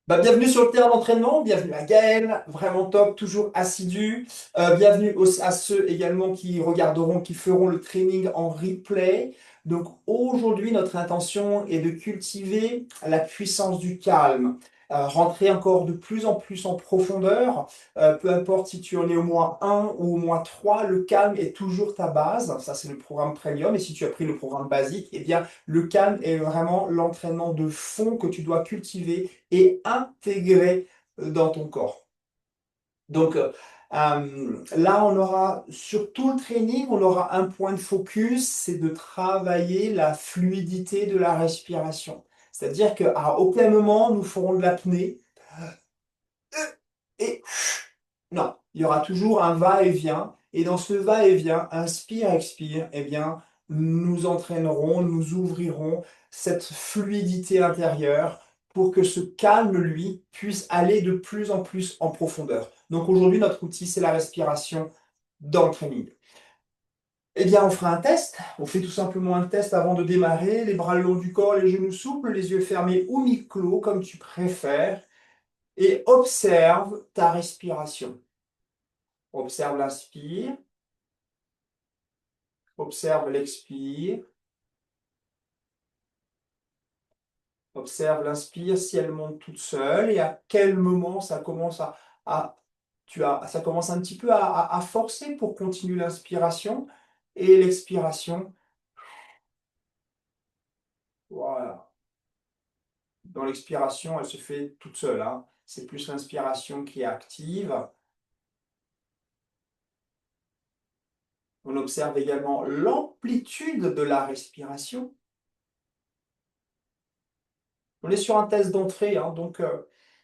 Bienvenue sur le terrain d'entraînement, bienvenue à Gaël, vraiment top, toujours assidu. Bienvenue à ceux également qui regarderont, qui feront le training en replay. Donc aujourd'hui, notre intention est de cultiver la puissance du calme, rentrer encore de plus en plus en profondeur. Peu importe si tu en es au moins un ou au moins trois, le calme est toujours ta base. Ça, c'est le programme premium. Et si tu as pris le programme basique, eh bien, le calme est vraiment l'entraînement de fond que tu dois cultiver et intégrer dans ton corps. Donc là, on aura sur tout le training, on aura un point de focus, c'est de travailler la fluidité de la respiration. C'est-à-dire qu'à aucun moment nous ferons de l'apnée et non, il y aura toujours un va-et-vient. Et dans ce va-et-vient, inspire, expire, eh bien, nous entraînerons, nous ouvrirons cette fluidité intérieure pour que ce calme, lui, puisse aller de plus en plus en profondeur. Donc aujourd'hui, notre outil, c'est la respiration dans le training. Eh bien, on fera un test. On fait tout simplement un test avant de démarrer. Les bras le long du corps, les genoux souples, les yeux fermés ou mi-clos, comme tu préfères. Et observe ta respiration. Observe l'inspire. Observe l'expire. Observe l'inspire si elle monte toute seule et à quel moment ça commence ça commence un petit peu à forcer pour continuer l'inspiration et l'expiration. Voilà. Dans l'expiration, elle se fait toute seule, hein. C'est plus l'inspiration qui est active. On observe également l'amplitude de la respiration. On est sur un test d'entrée, hein, donc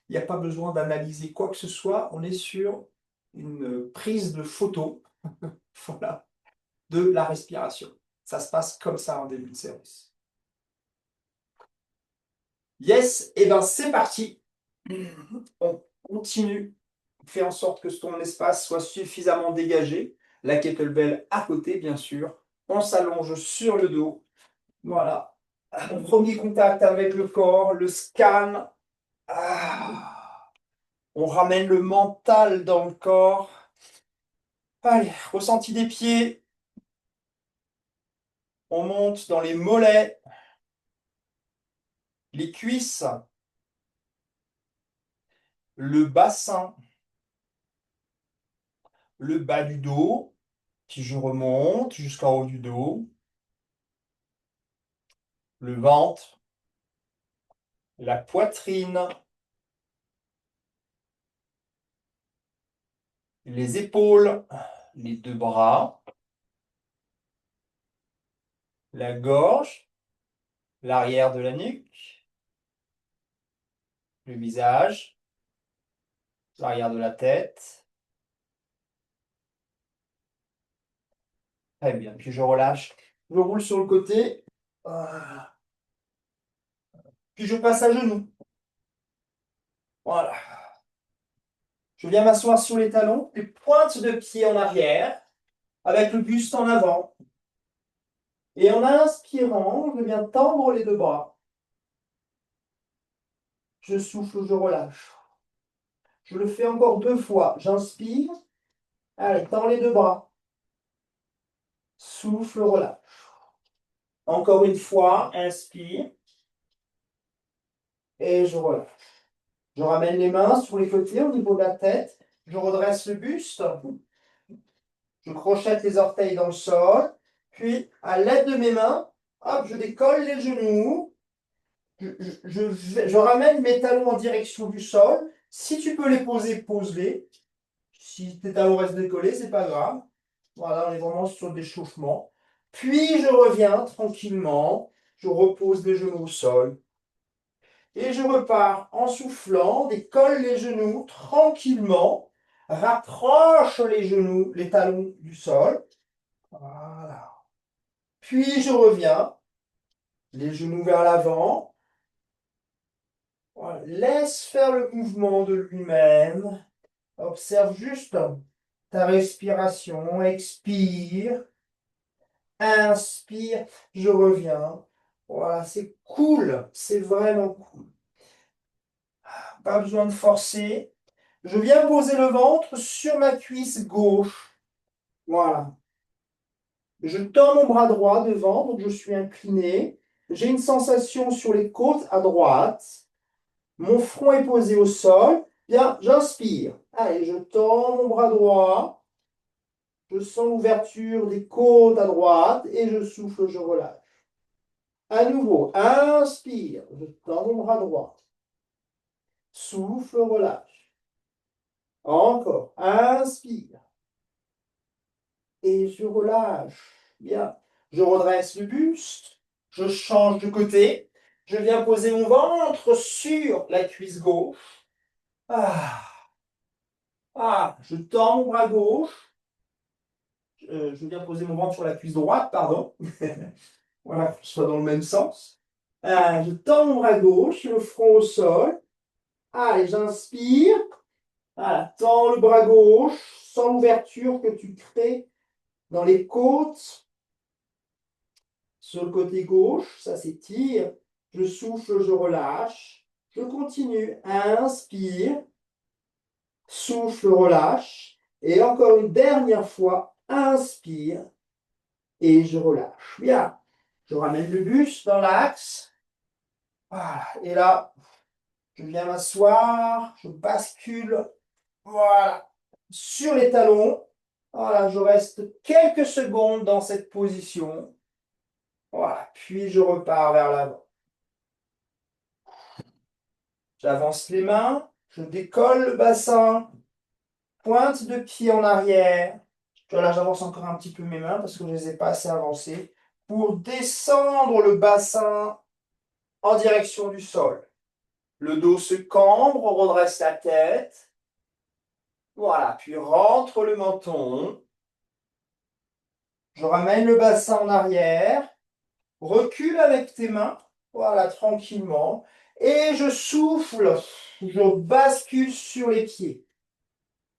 il n'y a pas besoin d'analyser quoi que ce soit. On est sur une prise de photo, voilà, de la respiration. Ça se passe comme ça en début de séance. Yes, et bien c'est parti. On continue. On fait en sorte que ton espace soit suffisamment dégagé. La kettlebell à côté, bien sûr. On s'allonge sur le dos. Voilà. Premier contact avec le corps, le scan. Ah. On ramène le mental dans le corps. Allez, ressenti des pieds. On monte dans les mollets, les cuisses, le bassin, le bas du dos. Puis je remonte jusqu'en haut du dos. Le ventre, la poitrine, les épaules, les deux bras, la gorge, l'arrière de la nuque, le visage, l'arrière de la tête. Très bien. Puis je relâche. Je roule sur le côté. Voilà. Puis je passe à genoux. Voilà. Je viens m'asseoir sur les talons, les pointes de pied en arrière, avec le buste en avant. Et en inspirant, je viens tendre les deux bras. Je souffle, je relâche. Je le fais encore deux fois. J'inspire. Allez, tends les deux bras. Souffle, relâche. Encore une fois, inspire. Et je relâche. Je ramène les mains sur les côtés au niveau de la tête. Je redresse le buste. Je crochette les orteils dans le sol. Puis, à l'aide de mes mains, hop, je décolle les genoux. Je ramène mes talons en direction du sol. Si tu peux les poser, pose-les. Si tes talons restent décollés, c'est pas grave. Voilà, on est vraiment sur l'échauffement. Puis je reviens tranquillement. Je repose les genoux au sol. Et je repars en soufflant, décolle les genoux tranquillement. Rapproche les genoux, les talons du sol. Voilà. Puis je reviens, les genoux vers l'avant. Voilà. Laisse faire le mouvement de lui-même. Observe juste ta respiration. Expire. Inspire. Je reviens. Voilà, c'est cool. C'est vraiment cool. pas besoin de forcer. Je viens poser le ventre sur ma cuisse gauche. Voilà. Je tends mon bras droit devant, donc je suis incliné. J'ai une sensation sur les côtes à droite. Mon front est posé au sol. Bien, j'inspire. Allez, je tends mon bras droit. Je sens l'ouverture des côtes à droite et je souffle, je relâche. À nouveau, inspire. Je tends mon bras droit. Souffle, relâche. Encore. Inspire. Et je relâche. Bien. Je redresse le buste. Je change de côté. Je viens poser mon ventre sur la cuisse gauche. Ah. Ah. Je tends mon bras gauche. Je viens poser mon ventre sur la cuisse droite, pardon. Voilà, que ce soit dans le même sens. Je tends mon bras gauche, le front au sol. Allez, j'inspire. Voilà, tends le bras gauche, sans l'ouverture que tu crées dans les côtes. Sur le côté gauche, ça s'étire. Je souffle, je relâche. Je continue. Inspire. Souffle, relâche. Et encore une dernière fois. Inspire. Et je relâche. Bien. Je ramène le buste dans l'axe. Voilà. Et là, je viens m'asseoir. Je bascule. Voilà. Sur les talons. Voilà. Je reste quelques secondes dans cette position. Voilà. Puis je repars vers l'avant. J'avance les mains, je décolle le bassin, pointe de pied en arrière. Là, j'avance encore un petit peu mes mains parce que je ne les ai pas assez avancées pour descendre le bassin en direction du sol. Le dos se cambre, on redresse la tête. Voilà, puis rentre le menton. Je ramène le bassin en arrière. Recule avec tes mains. Voilà, tranquillement. Et je souffle. Je bascule sur les pieds.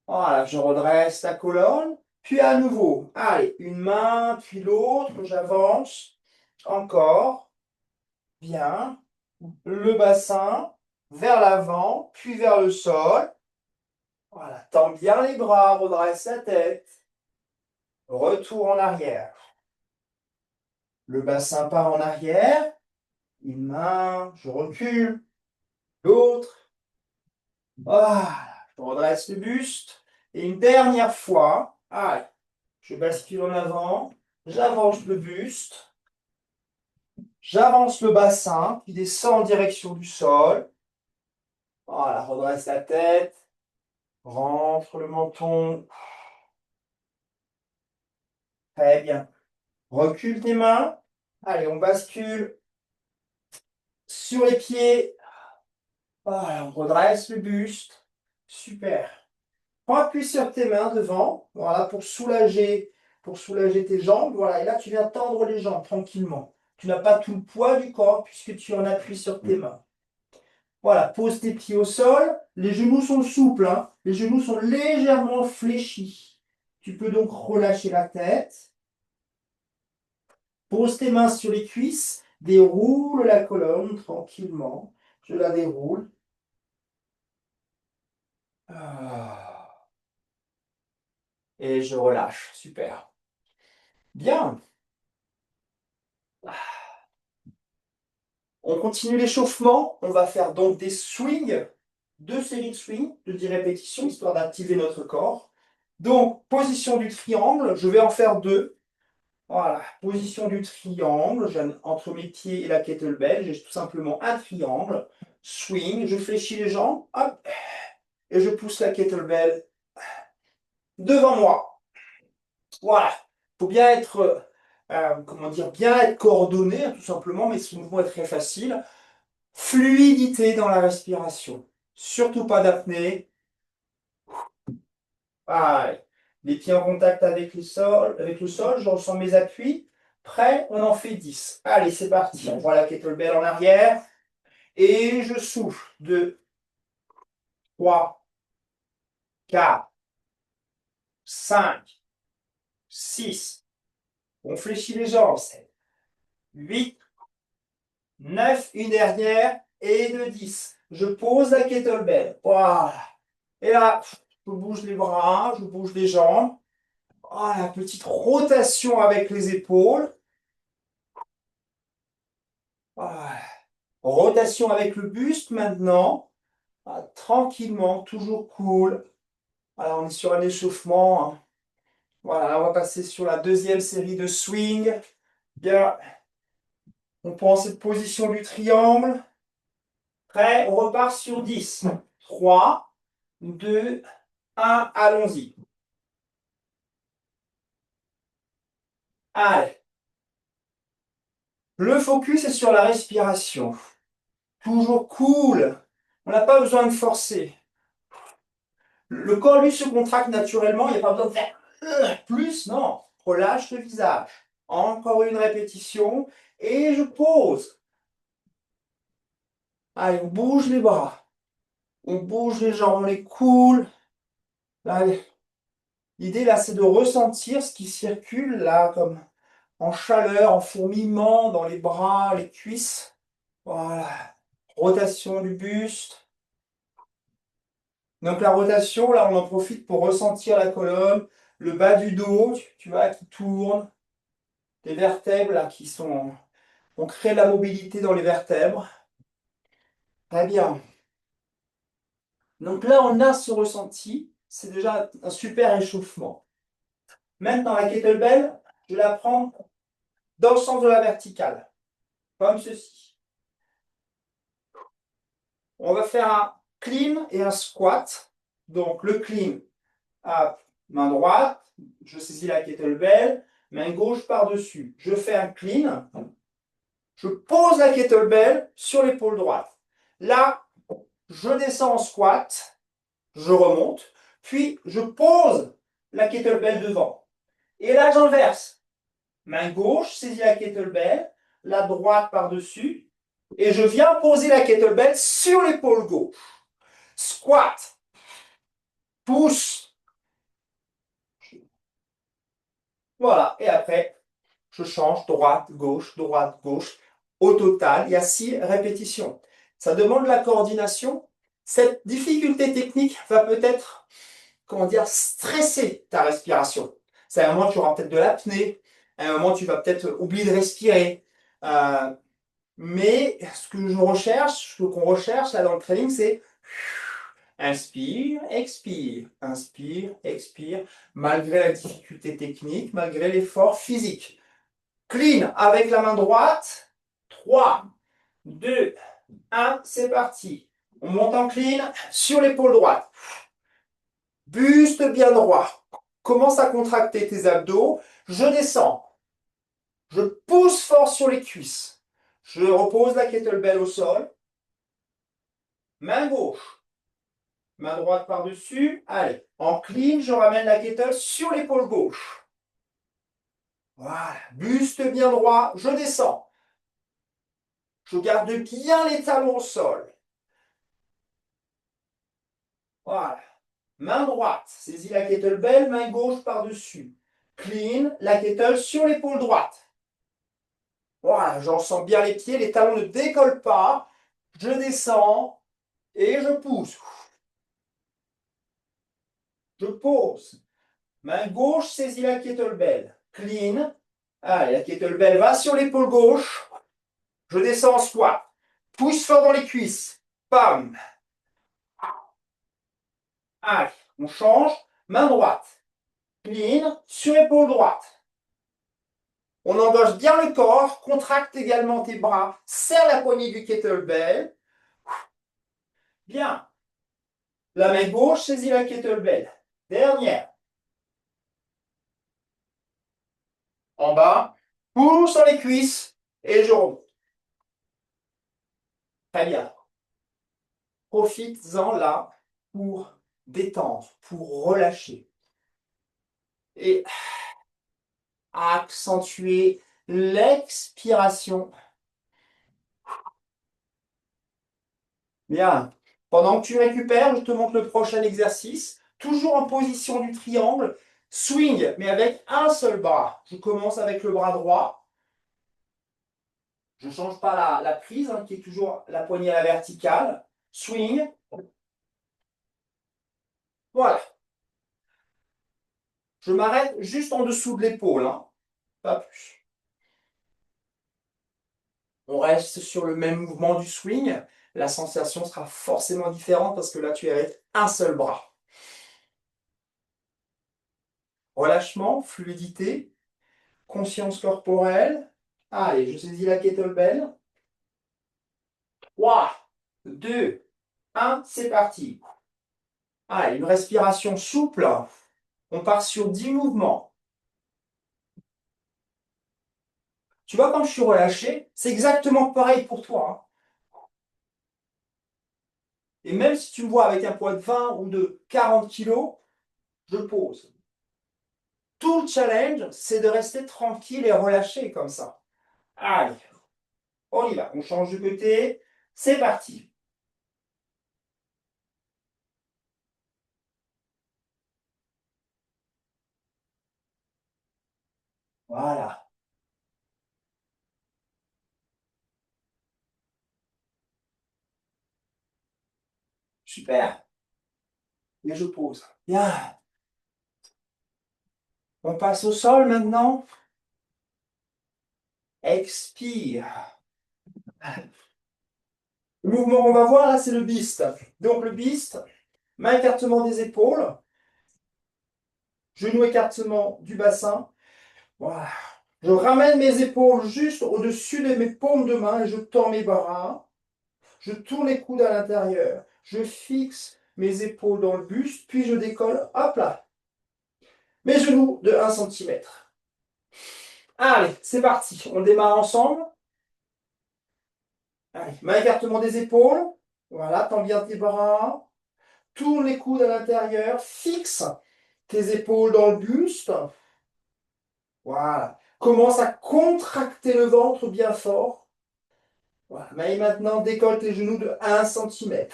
Voilà, je redresse la colonne. Puis à nouveau, allez, une main, puis l'autre, j'avance. Encore. Bien. Le bassin vers l'avant, puis vers le sol. Voilà, tends bien les bras, redresse la tête. Retour en arrière. Le bassin part en arrière. Une main, je recule. L'autre. Voilà, je redresse le buste. Et une dernière fois. Allez. Je bascule en avant, j'avance le buste, j'avance le bassin, puis descends en direction du sol. Voilà, redresse la tête, rentre le menton. Très bien. Recule tes mains. Allez, on bascule sur les pieds. Voilà, on redresse le buste. Super. Prends appui sur tes mains devant. Voilà, pour soulager tes jambes. Voilà, et là, tu viens tendre les jambes tranquillement. Tu n'as pas tout le poids du corps puisque tu en appuies sur tes mains. Voilà, pose tes pieds au sol. Les genoux sont souples, hein. Les genoux sont légèrement fléchis. Tu peux donc relâcher la tête. Pose tes mains sur les cuisses. Déroule la colonne tranquillement. Je la déroule. Ah. Et je relâche. Super. Bien. On continue l'échauffement. On va faire donc des swings. 2 séries de swings de 10 répétitions, histoire d'activer notre corps. Donc, position du triangle. Je vais en faire 2. Voilà, position du triangle, entre mes pieds et la kettlebell, j'ai tout simplement un triangle, swing, je fléchis les jambes, hop, et je pousse la kettlebell devant moi. Voilà, il faut bien être, comment dire, bien être coordonné, hein, tout simplement, mais ce mouvement est très facile. Fluidité dans la respiration, surtout pas d'apnée. Pareil. Les pieds en contact avec le sol, je ressens mes appuis. Prêt, on en fait 10. Allez, c'est parti. On voit la kettlebell en arrière. Et je souffle. 2, 3, 4, 5, 6. On fléchit les jambes. 7, 8, 9. Une dernière. Et de 10. je pose la kettlebell. Voilà. Et là, je bouge les bras, je bouge les jambes. Voilà, petite rotation avec les épaules. Voilà. Rotation avec le buste maintenant. Ah, tranquillement, toujours cool. Alors, on est sur un échauffement, hein. Voilà, on va passer sur la deuxième série de swing. Bien, on prend cette position du triangle. Prêt, on repart sur 10. 3, 2, 1, allons-y. Allez. Le focus est sur la respiration. Toujours cool. On n'a pas besoin de forcer. Le corps, lui, se contracte naturellement. Il n'y a pas besoin de faire plus. Non. Relâche le visage. Encore une répétition. Et je pose. Allez, on bouge les bras. On bouge les jambes. On les coule. Allez. L'idée, là, c'est de ressentir ce qui circule, là, comme en chaleur, en fourmillement dans les bras, les cuisses. Voilà. Rotation du buste. Donc la rotation, là, on en profite pour ressentir la colonne, le bas du dos, tu vois, qui tourne, les vertèbres, là, qui sont... On crée de la mobilité dans les vertèbres. Très bien. Donc là, on a ce ressenti. C'est déjà un super échauffement. Maintenant, la kettlebell, je la prends dans le sens de la verticale, comme ceci. On va faire un clean et un squat. Donc le clean, à main droite, je saisis la kettlebell, main gauche par-dessus. Je fais un clean, je pose la kettlebell sur l'épaule droite. Là, je descends en squat, je remonte, puis je pose la kettlebell devant. Et là, j'inverse. Main gauche saisit la kettlebell, la droite par-dessus, et je viens poser la kettlebell sur l'épaule gauche. Squat, pousse. Voilà, et après, je change droite, gauche, droite, gauche. Au total, il y a 6 répétitions. Ça demande la coordination. Cette difficulté technique va peut-être, comment dire, stresser ta respiration. C'est à un moment, tu auras peut-être de l'apnée. À un moment, tu vas peut-être oublier de respirer. Euh, mais ce que je recherche, ce qu'on recherche là dans le training, c'est inspire, expire, inspire, expire, malgré la difficulté technique, malgré l'effort physique. Clean avec la main droite. 3, 2, 1, c'est parti. On monte en clean sur l'épaule droite. Buste bien droit. Commence à contracter tes abdos. Je descends. Je pousse fort sur les cuisses. Je repose la kettlebell au sol. Main gauche. Main droite par-dessus. Allez. En clean, je ramène la kettle sur l'épaule gauche. Voilà. Buste bien droit. Je descends. Je garde bien les talons au sol. Voilà. Main droite, saisis la kettlebell, main gauche par-dessus. Clean, la kettle sur l'épaule droite. Voilà, j'en sens bien les pieds, les talons ne décollent pas. Je descends et je pousse. Je pose. Main gauche, saisis la kettlebell. Clean. Allez, la kettlebell va sur l'épaule gauche. Je descends en squat. Pousse fort dans les cuisses. Pam. Allez, on change. Main droite. Clean sur épaule droite. On engage bien le corps, contracte également tes bras, serre la poignée du kettlebell. Bien. La main gauche saisit la kettlebell. Dernière. En bas, pousse sur les cuisses et je remonte. Très bien. Profites-en là pour détendre, pour relâcher. Et accentuer l'expiration. Bien. Pendant que tu récupères, je te montre le prochain exercice. Toujours en position du triangle. Swing, mais avec un seul bras. Je commence avec le bras droit. Je ne change pas la prise, hein, qui est toujours la poignée à la verticale. swing. Voilà. Je m'arrête juste en dessous de l'épaule, hein, pas plus. On reste sur le même mouvement du swing. La sensation sera forcément différente parce que là, tu es avec un seul bras. Relâchement, fluidité, conscience corporelle. Allez, je saisis la kettlebell. 3, 2, 1, c'est parti. Allez, une respiration souple. On part sur 10 mouvements. Tu vois, quand je suis relâché, c'est exactement pareil pour toi, hein. Et même si tu me vois avec un poids de 20 ou de 40 kilos, je pose. Tout le challenge, c'est de rester tranquille et relâché comme ça. Allez, on y va. On change de côté. C'est parti. Voilà. Super. Et je pose. Bien. On passe au sol maintenant. Expire. Le mouvement qu'on va voir là, c'est le beast. Donc le beast, main écartement des épaules, genou écartement du bassin. Voilà. Je ramène mes épaules juste au-dessus de mes paumes de main et je tends mes bras. Je tourne les coudes à l'intérieur. Je fixe mes épaules dans le buste, puis je décolle. Hop là. Mes genoux de 1 cm. Allez, c'est parti. On démarre ensemble. Allez, main écartement des épaules. Voilà, tends bien tes bras. Tourne les coudes à l'intérieur. Fixe tes épaules dans le buste. Voilà. Commence à contracter le ventre bien fort. Voilà. Mais maintenant, décolle tes genoux de 1 cm.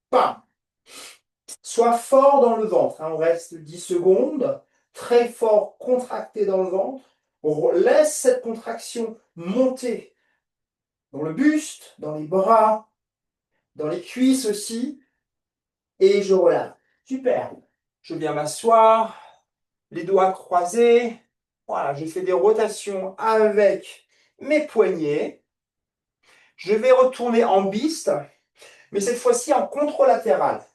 Pam. Sois fort dans le ventre, hein. On reste 10 secondes. Très fort contracté dans le ventre. On laisse cette contraction monter dans le buste, dans les bras, dans les cuisses aussi. Et je relâche. Super. Je viens m'asseoir, les doigts croisés. Voilà, je fais des rotations avec mes poignets. Je vais retourner en biste, mais cette fois-ci en controlatéral.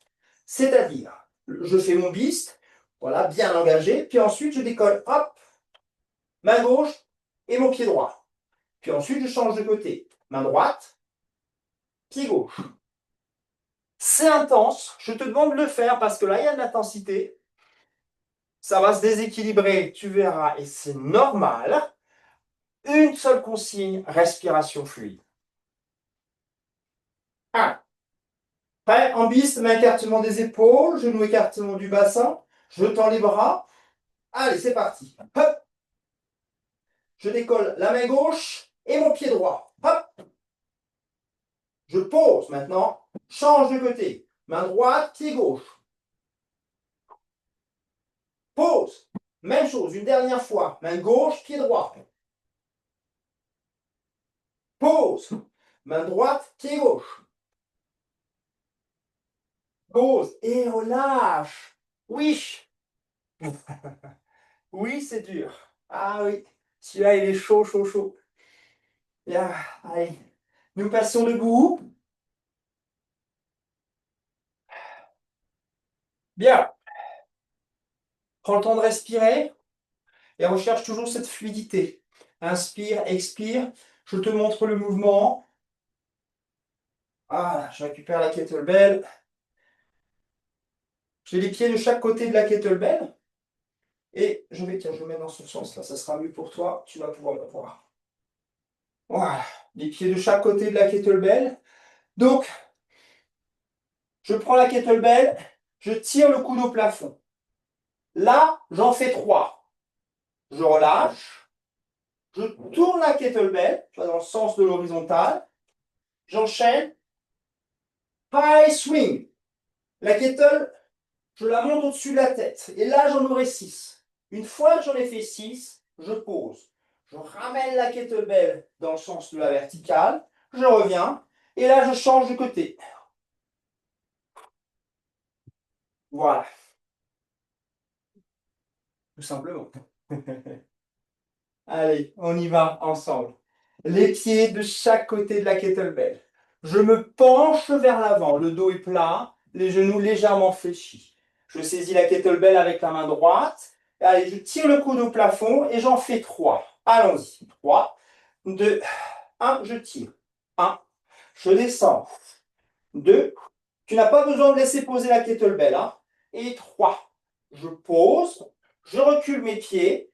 C'est-à-dire, je fais mon biste, voilà, bien engagé, puis ensuite je décolle, hop, main gauche et mon pied droit. Puis ensuite je change de côté, main droite, pied gauche. C'est intense, je te demande de le faire parce que là il y a de l'intensité. Ça va se déséquilibrer, tu verras, et c'est normal. Une seule consigne, respiration fluide. 1. Prêt, en biste, main écartement des épaules, genou écartement du bassin. Je tends les bras. Allez, c'est parti. Hop. Je décolle la main gauche et mon pied droit. Hop. Je pose maintenant. Change de côté. Main droite, pied gauche. Pose. Même chose, une dernière fois. Main gauche, pied droit. Pose. Main droite, pied gauche. Pose et relâche. Oui. Oui, c'est dur. Ah oui. Celui-là, il est chaud, chaud, chaud. Bien, allez. Nous passons debout. Bien. Prends le temps de respirer et recherche toujours cette fluidité. Inspire, expire. Je te montre le mouvement. Ah, je récupère la kettlebell. J'ai les pieds de chaque côté de la kettlebell. Et tiens, je le mets dans ce sens-là. Ça sera mieux pour toi. Tu vas pouvoir le voir. Voilà. Les pieds de chaque côté de la kettlebell. Donc, je prends la kettlebell. Je tire le coude au plafond. Là, j'en fais 3. Je relâche. Je tourne la kettlebell, tu vois, dans le sens de l'horizontale. J'enchaîne. High swing. La kettle, je la monte au-dessus de la tête. Et là, j'en aurai 6. Une fois que j'en ai fait 6, je pose. Je ramène la kettlebell dans le sens de la verticale. Je reviens. Et là, je change de côté. Voilà, tout simplement. Allez, on y va ensemble. Les pieds de chaque côté de la kettlebell. Je me penche vers l'avant, le dos est plat, les genoux légèrement fléchis. Je saisis la kettlebell avec la main droite. Allez, je tire le coude au plafond et j'en fais 3. Allons-y. 3, 2, 1, je tire. 1, je descends. 2, tu n'as pas besoin de laisser poser la kettlebell. Hein. Et 3, je pose, je recule mes pieds.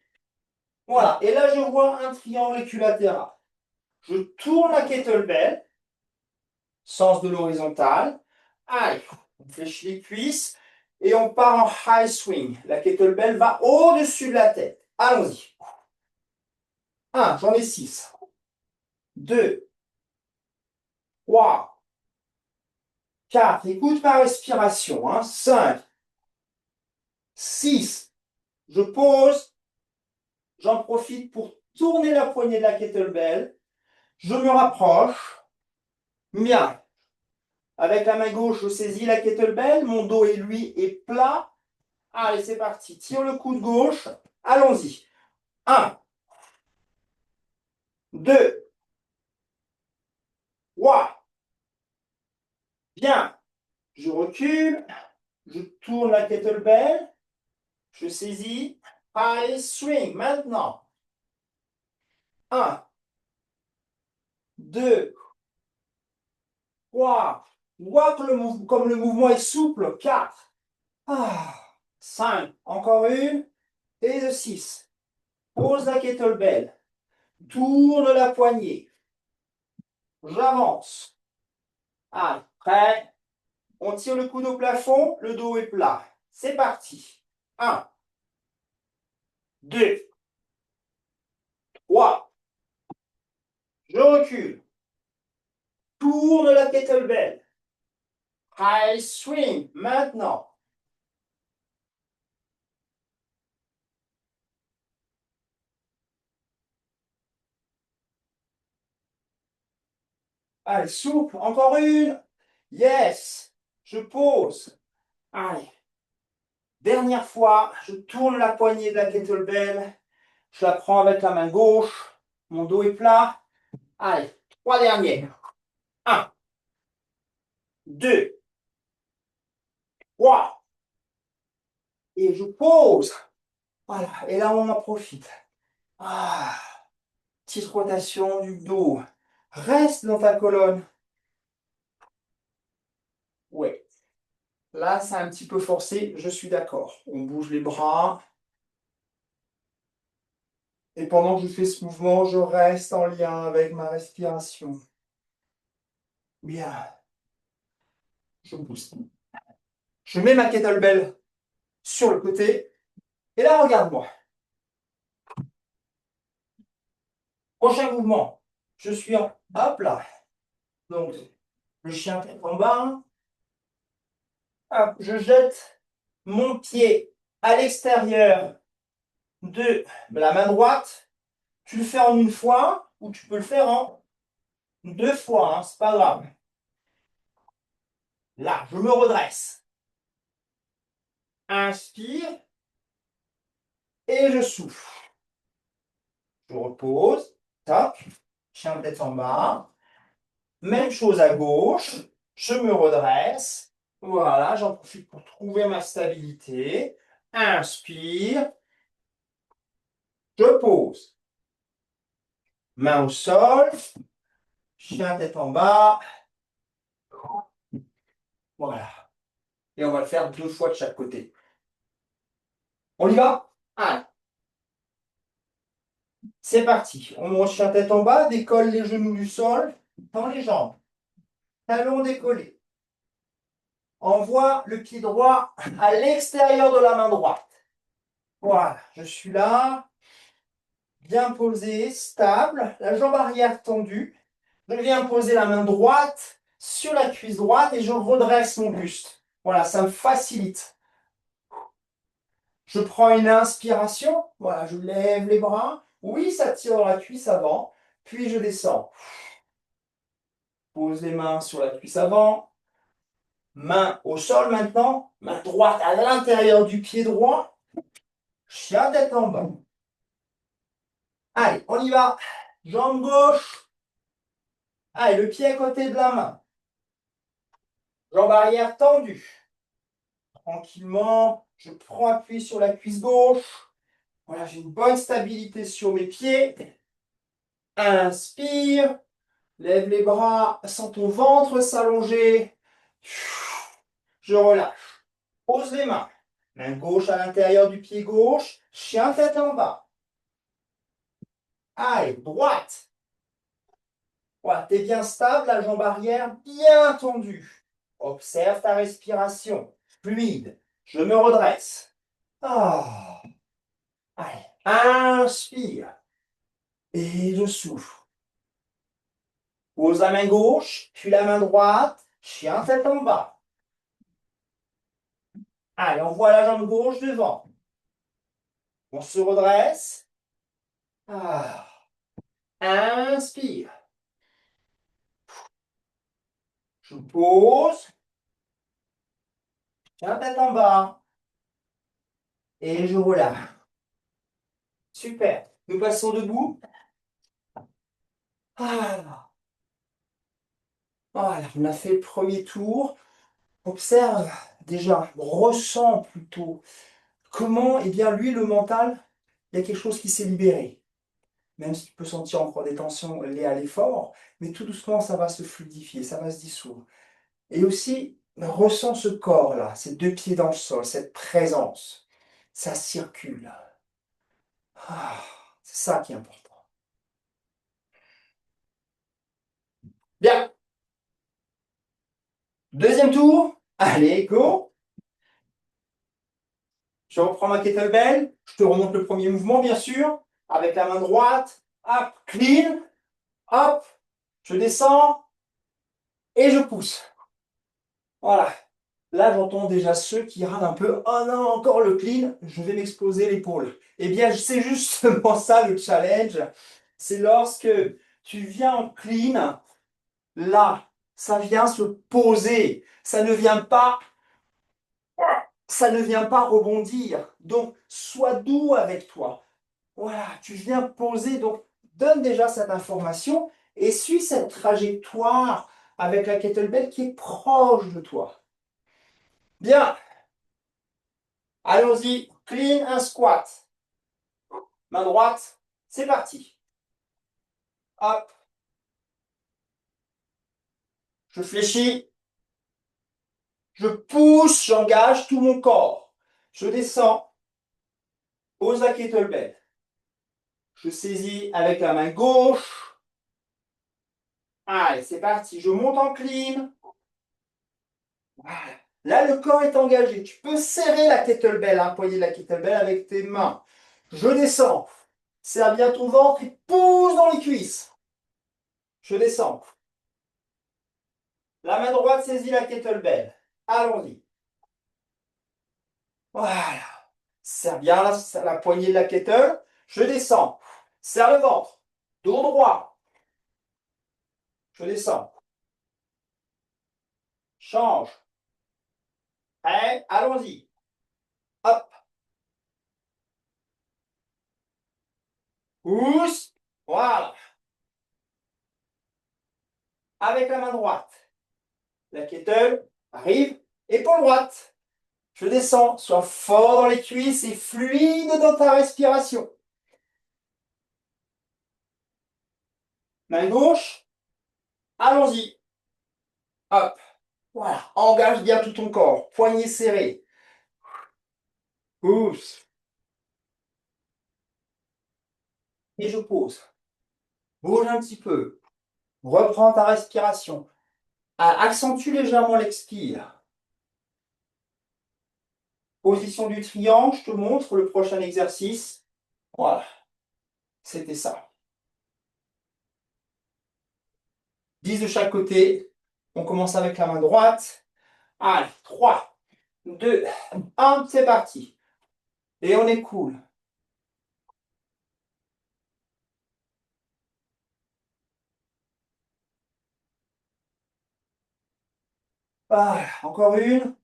Voilà, et là je vois un triangle équilatéral. Je tourne la kettlebell, sens de l'horizontale. Allez, on fléchit les cuisses et on part en high swing. La kettlebell va au-dessus de la tête. Allons-y. 1, j'en ai 6. 2, 3, 4. Écoute ma respiration. Hein. 5, 6. Je pose. J'en profite pour tourner la poignée de la kettlebell. Je me rapproche. Bien. Avec la main gauche, je saisis la kettlebell. Mon dos et lui est plat. Allez, c'est parti. Tire le coude gauche. Allons-y. 1, 2, 3. Bien. Je recule. Je tourne la kettlebell. Je saisis. Allez, swing. Maintenant. 1, 2, 3. Vois que comme le mouvement est souple. 4. 5. Encore une. Et de 6. Pose la kettlebell. Tourne la poignée. J'avance. Allez, prêt. On tire le coude au plafond, le dos est plat. C'est parti. 1, 2, 3. Je recule. Tourne la kettlebell. High swing. Maintenant. Allez, souple. Encore une. Yes. Je pose. Allez. Dernière fois, je tourne la poignée de la kettlebell. Je la prends avec la main gauche. Mon dos est plat. Allez, 3 dernières. 1, 2, 3. Et je pose. Voilà. Et là, on en profite. Ah, petite rotation du dos. Reste dans ta colonne. Ouais. Là, c'est un petit peu forcé. Je suis d'accord. On bouge les bras. Et pendant que je fais ce mouvement, je reste en lien avec ma respiration. Bien. Je pousse. Je mets ma kettlebell sur le côté. Et là, regarde-moi. Prochain mouvement. Je suis en... Hop là. Donc, le chien tête en bas. Hop, je jette mon pied à l'extérieur de la main droite. Tu le fais en une fois ou tu peux le faire en 2 fois. Hein, c'est pas grave. Là, je me redresse. Inspire et je souffle. Je repose. Tac. Chien tête en bas. Même chose à gauche. Je me redresse. Voilà, j'en profite pour trouver ma stabilité. Inspire. Je pose. Main au sol. Chien tête en bas. Voilà. Et on va le faire 2 fois de chaque côté. On y va? Allez, c'est parti. On monte chien tête en bas, décolle les genoux du sol, tend les jambes. Talons décollés. Envoie le pied droit à l'extérieur de la main droite. Voilà, je suis là, bien posé, stable, la jambe arrière tendue. Je viens poser la main droite sur la cuisse droite et je redresse mon buste. Voilà, ça me facilite. Je prends une inspiration. Voilà, je lève les bras. Oui, ça tire dans la cuisse avant. Puis je descends. Pose les mains sur la cuisse avant. Main au sol maintenant. Main droite à l'intérieur du pied droit. Chien tête en bas. Allez, on y va. Jambe gauche. Allez, le pied à côté de la main. Jambe arrière tendue. Tranquillement, je prends appui sur la cuisse gauche. Voilà, j'ai une bonne stabilité sur mes pieds. Inspire. Lève les bras. Sens ton ventre s'allonger. Je relâche. Pose les mains. Main gauche à l'intérieur du pied gauche. Chien tête en bas. Allez, droite. Voilà, t'es bien stable, la jambe arrière bien tendue. Observe ta respiration. Fluide. Je me redresse. Ah. Allez, inspire. Et je souffle. Pose la main gauche, puis la main droite. Chien tête en bas. Allez, on voit la jambe gauche devant. On se redresse. Ah. Inspire. Je pose. Chien tête en bas. Et je relâche. Super. Nous passons debout. Ah. Voilà, on a fait le premier tour. Observe déjà, ressens plutôt comment, eh bien, lui, le mental, il y a quelque chose qui s'est libéré. Même si tu peux sentir encore des tensions liées à l'effort, mais tout doucement, ça va se fluidifier, ça va se dissoudre. Et aussi, ressens ce corps-là, ces deux pieds dans le sol, cette présence. Ça circule. Ah, c'est ça qui est important. Bien, deuxième tour. Allez, go. Je reprends ma kettlebell. Je te remonte le premier mouvement, bien sûr. Avec la main droite. Hop, clean. Hop, je descends et je pousse. Voilà. Là, j'entends déjà ceux qui râlent un peu. Oh non, encore le clean, je vais m'exploser l'épaule. Eh bien, c'est justement ça le challenge. C'est lorsque tu viens en clean, là, ça vient se poser. Ça ne vient pas rebondir. Donc, sois doux avec toi. Voilà, tu viens poser. Donc, donne déjà cette information et suis cette trajectoire avec la kettlebell qui est proche de toi. Bien, allons-y. Clean un squat. Main droite, c'est parti. Hop, je fléchis, je pousse, j'engage tout mon corps. Je descends, pose la kettlebell. Je saisis avec la main gauche. Allez, c'est parti. Je monte en clean. Voilà. Là, le corps est engagé. Tu peux serrer la kettlebell, hein, poignet de la kettlebell avec tes mains. Je descends. Serre bien ton ventre et pousse dans les cuisses. Je descends. La main droite saisit la kettlebell. Allons-y. Voilà. Serre bien la poignée de la kettle. Je descends. Serre le ventre. Dos droit. Je descends. Change. Prêt. Allons-y. Hop. Pousse. Voilà. Avec la main droite. La kettle arrive. Épaule droite. Je descends. Sois fort dans les cuisses et fluide dans ta respiration. Main gauche. Allons-y. Hop. Voilà. Engage bien tout ton corps. Poignet serré. Pousse. Et je pose. Bouge un petit peu. Reprends ta respiration. Accentue légèrement l'expire. Position du triangle, je te montre le prochain exercice. Voilà, c'était ça. 10 de chaque côté. On commence avec la main droite. Allez, 3, 2, 1, c'est parti. Et on est cool. Ah, encore une.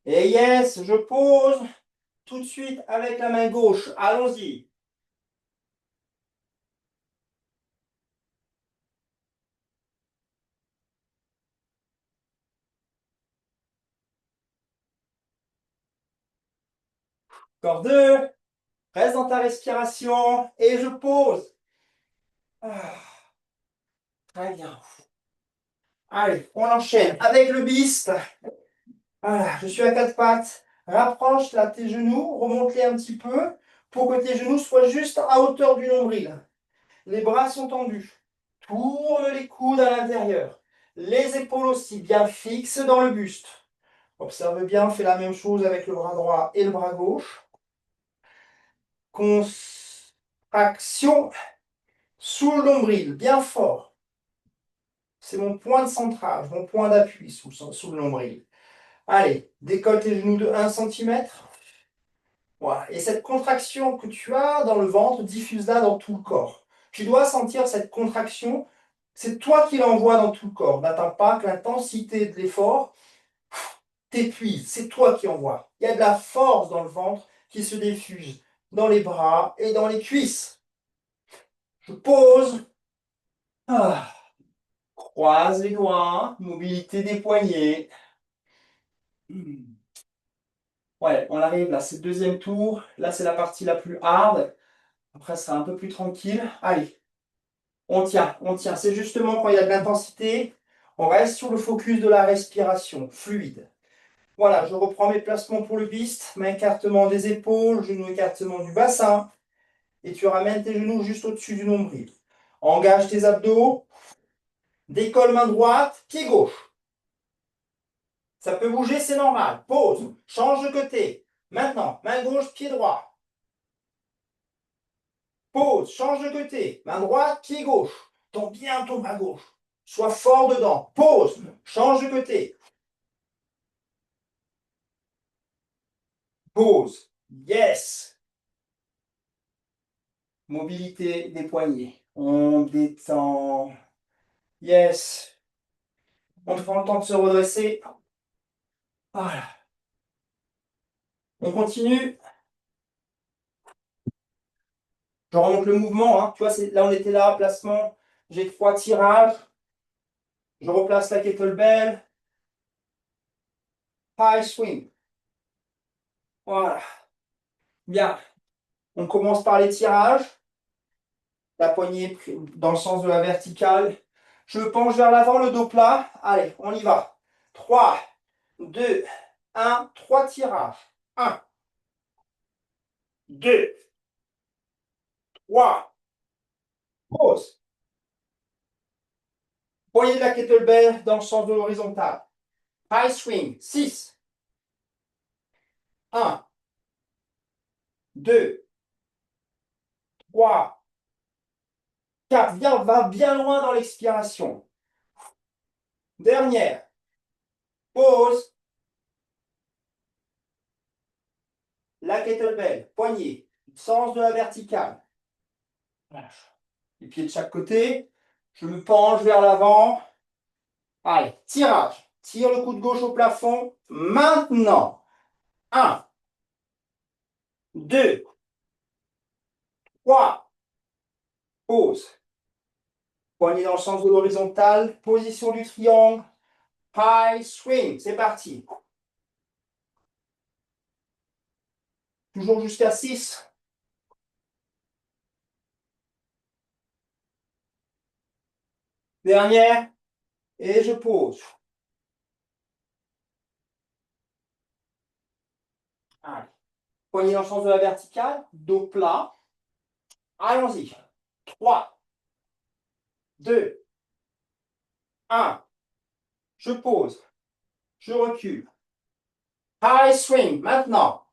Et yes, je pose tout de suite avec la main gauche. Allons-y. Encore deux. Reste dans ta respiration et je pose. Ah, très bien. Allez, on enchaîne avec le bist. Voilà, je suis à quatre pattes. Rapproche là tes genoux, remonte-les un petit peu pour que tes genoux soient juste à hauteur du nombril. Les bras sont tendus. Tourne les coudes à l'intérieur. Les épaules aussi bien fixes dans le buste. Observe bien, fais la même chose avec le bras droit et le bras gauche. Contraction sous le nombril, bien fort. C'est mon point de centrage, mon point d'appui sous le nombril. Allez, décolle tes genoux de 1 cm. Voilà. Et cette contraction que tu as dans le ventre, diffuse-la dans tout le corps. Tu dois sentir cette contraction. C'est toi qui l'envoies dans tout le corps. N'attends pas que l'intensité de l'effort t'épuise. C'est toi qui envoies. Il y a de la force dans le ventre qui se diffuse dans les bras et dans les cuisses. Je pose. Ah. Croise les doigts. Mobilité des poignets. Ouais, on arrive là, c'est le deuxième tour. Là, c'est la partie la plus hard. Après, ça sera un peu plus tranquille. Allez, on tient, on tient. C'est justement quand il y a de l'intensité, on reste sur le focus de la respiration, fluide. Voilà, je reprends mes placements pour le bist. Main écartement des épaules, genou écartement du bassin. Et tu ramènes tes genoux juste au-dessus du nombril. Engage tes abdos. Décolle main droite, pied gauche. Ça peut bouger, c'est normal. Pause. Change de côté. Maintenant, main gauche, pied droit. Pause, change de côté. Main droite, pied gauche. Tends bien ton bras gauche. Sois fort dedans. Pause, change de côté. Pause. Yes. Mobilité des poignets. On détend. Yes. On prend le temps de se redresser. Voilà. On continue. Je remonte le mouvement, hein. Tu vois, là on était là, placement. J'ai 3 tirages. Je replace la kettlebell. High swing. Voilà. Bien. On commence par les tirages. La poignée dans le sens de la verticale. Je penche vers l'avant, le dos plat. Allez, on y va. 3, 2, 1, 3 tirages. 1, 2, 3. Pause. Poignée de la kettlebell dans le sens de l'horizontale. High swing. 6, 1, 2, 3, 4. Viens, va bien loin dans l'expiration. Dernière. Pause. La kettlebell. Poignée. Sens de la verticale. Les pieds de chaque côté. Je me penche vers l'avant. Allez, tirage. Tire le coude gauche au plafond. Maintenant. 1, 2, 3. Pause. Poignée dans le sens de l'horizontale. Position du triangle. High swing. C'est parti. Toujours jusqu'à 6. Dernière. Et je pose. Allez. Poignée dans le sens de la verticale. Dos plat. Allons-y. 3, 2, 1. Je pose. Je recule. High swing. Maintenant.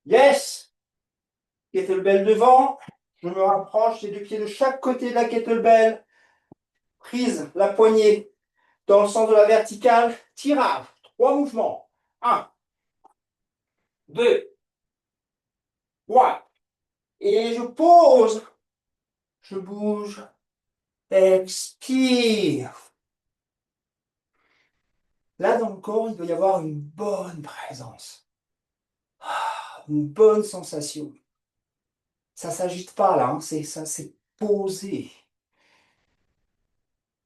Yes. Kettlebell devant. Je me rapproche, les deux pieds de chaque côté de la kettlebell. Prise, la poignée dans le sens de la verticale. Tirage. 3 mouvements. 1, 2, Et je pose. Je bouge. Expire. Là, dans le corps, il doit y avoir une bonne présence. Une bonne sensation. Ça s'agite pas là, hein, ça c'est posé.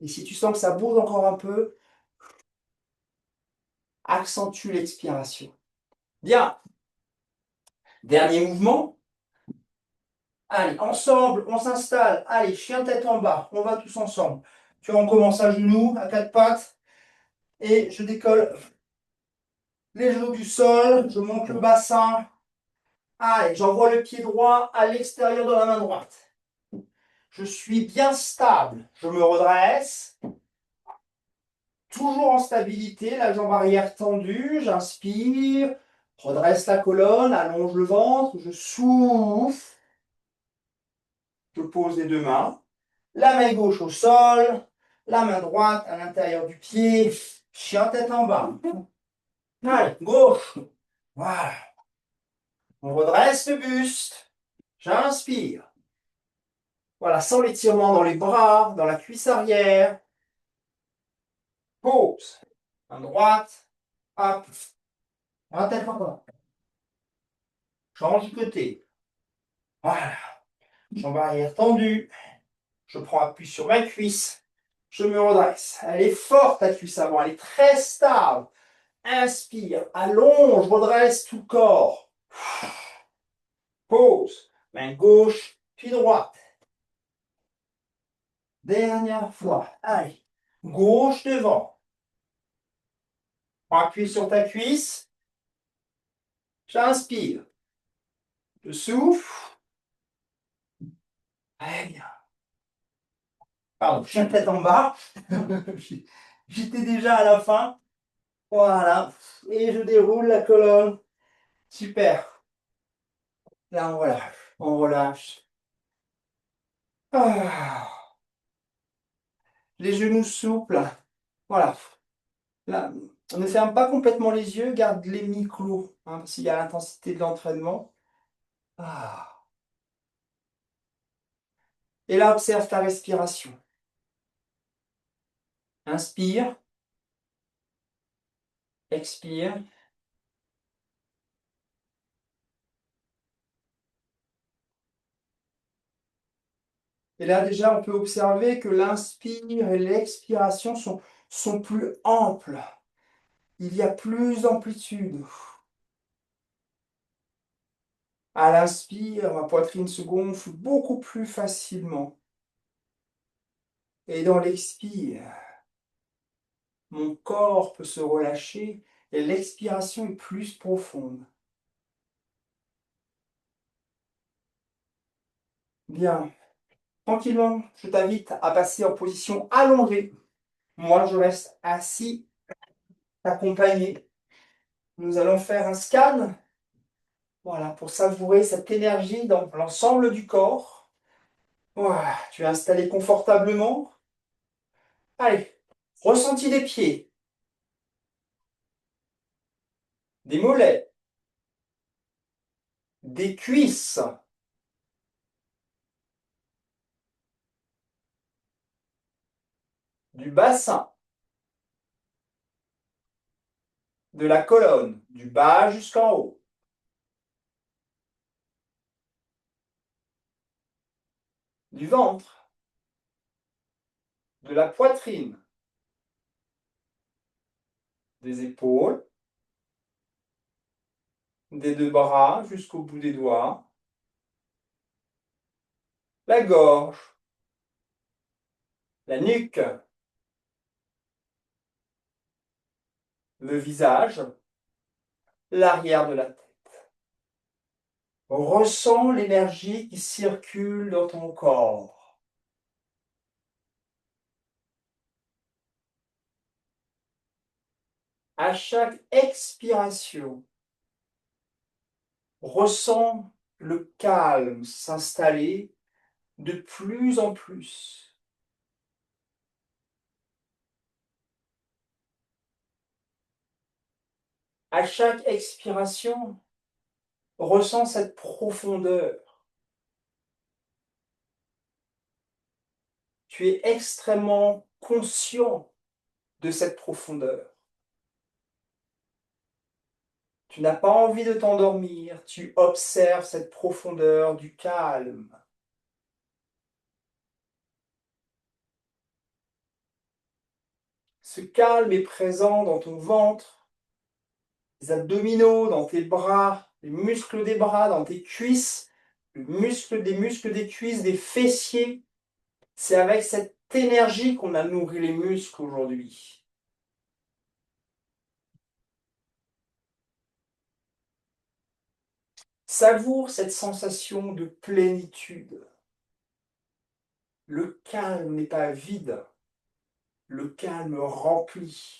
Et si tu sens que ça bouge encore un peu, accentue l'expiration. Bien. Dernier mouvement. Allez, ensemble, on s'installe. Allez, chien tête en bas. On va tous ensemble. Tu vois, on commence à genoux, à quatre pattes. Et je décolle les genoux du sol. Je monte le bassin. Allez, j'envoie le pied droit à l'extérieur de la main droite. Je suis bien stable. Je me redresse. Toujours en stabilité, la jambe arrière tendue. J'inspire. Redresse la colonne, allonge le ventre. Je souffle. Je pose les deux mains. La main gauche au sol. La main droite à l'intérieur du pied. Chien tête en bas. Allez, gauche. Voilà. On redresse le buste. J'inspire. Voilà, sans l'étirement dans les bras, dans la cuisse arrière. Pause. Main droite. Hop. Main tête en bas. Change de côté. Voilà. Jambe arrière tendue. Je prends appui sur ma cuisse. Je me redresse. Elle est forte, ta cuisse avant. Elle est très stable. Inspire. Allonge. Redresse tout le corps. Pause. Main gauche, puis droite. Dernière fois. Allez. Gauche devant. Appuie sur ta cuisse. J'inspire. Je souffle. Très bien. Pardon, je suis tête en bas. J'étais déjà à la fin. Voilà. Et je déroule la colonne. Super. Là, on relâche. On relâche. Ah. Les genoux souples. Voilà. Là, on ne ferme pas complètement les yeux, garde les mi-clos, hein, parce qu'il y a l'intensité de l'entraînement. Ah. Et là, observe ta respiration. Inspire, expire. Et là, déjà, on peut observer que l'inspire et l'expiration sont plus amples. Il y a plus d'amplitude. À l'inspire, ma poitrine se gonfle beaucoup plus facilement. Et dans l'expire, mon corps peut se relâcher et l'expiration est plus profonde. Bien. Tranquillement, je t'invite à passer en position allongée. Moi, je reste assis, accompagné. Nous allons faire un scan, voilà, pour savourer cette énergie dans l'ensemble du corps. Voilà, tu es installé confortablement. Allez, ressenti des pieds, des mollets, des cuisses, du bassin, de la colonne, du bas jusqu'en haut, du ventre, de la poitrine, des épaules, des deux bras jusqu'au bout des doigts, la gorge, la nuque, le visage, l'arrière de la tête. Ressens l'énergie qui circule dans ton corps. À chaque expiration, ressens le calme s'installer de plus en plus. À chaque expiration, ressens cette profondeur. Tu es extrêmement conscient de cette profondeur. Tu n'as pas envie de t'endormir, tu observes cette profondeur du calme. Ce calme est présent dans ton ventre, les abdominaux, dans tes bras, les muscles des bras, dans tes cuisses, le muscle des muscles des cuisses, des fessiers. C'est avec cette énergie qu'on a nourri les muscles aujourd'hui. Savoure cette sensation de plénitude. Le calme n'est pas vide, le calme remplit.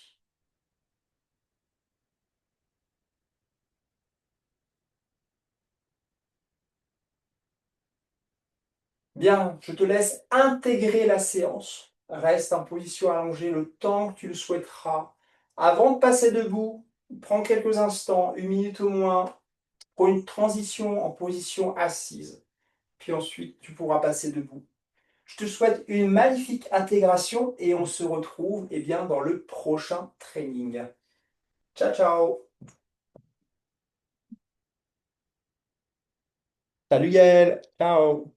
Bien, je te laisse intégrer la séance. Reste en position allongée le temps que tu le souhaiteras. Avant de passer debout, prends quelques instants, 1 minute au moins, pour une transition en position assise. Puis ensuite, tu pourras passer debout. Je te souhaite une magnifique intégration et on se retrouve bien, dans le prochain training. Ciao, ciao! Salut Gaël! Ciao!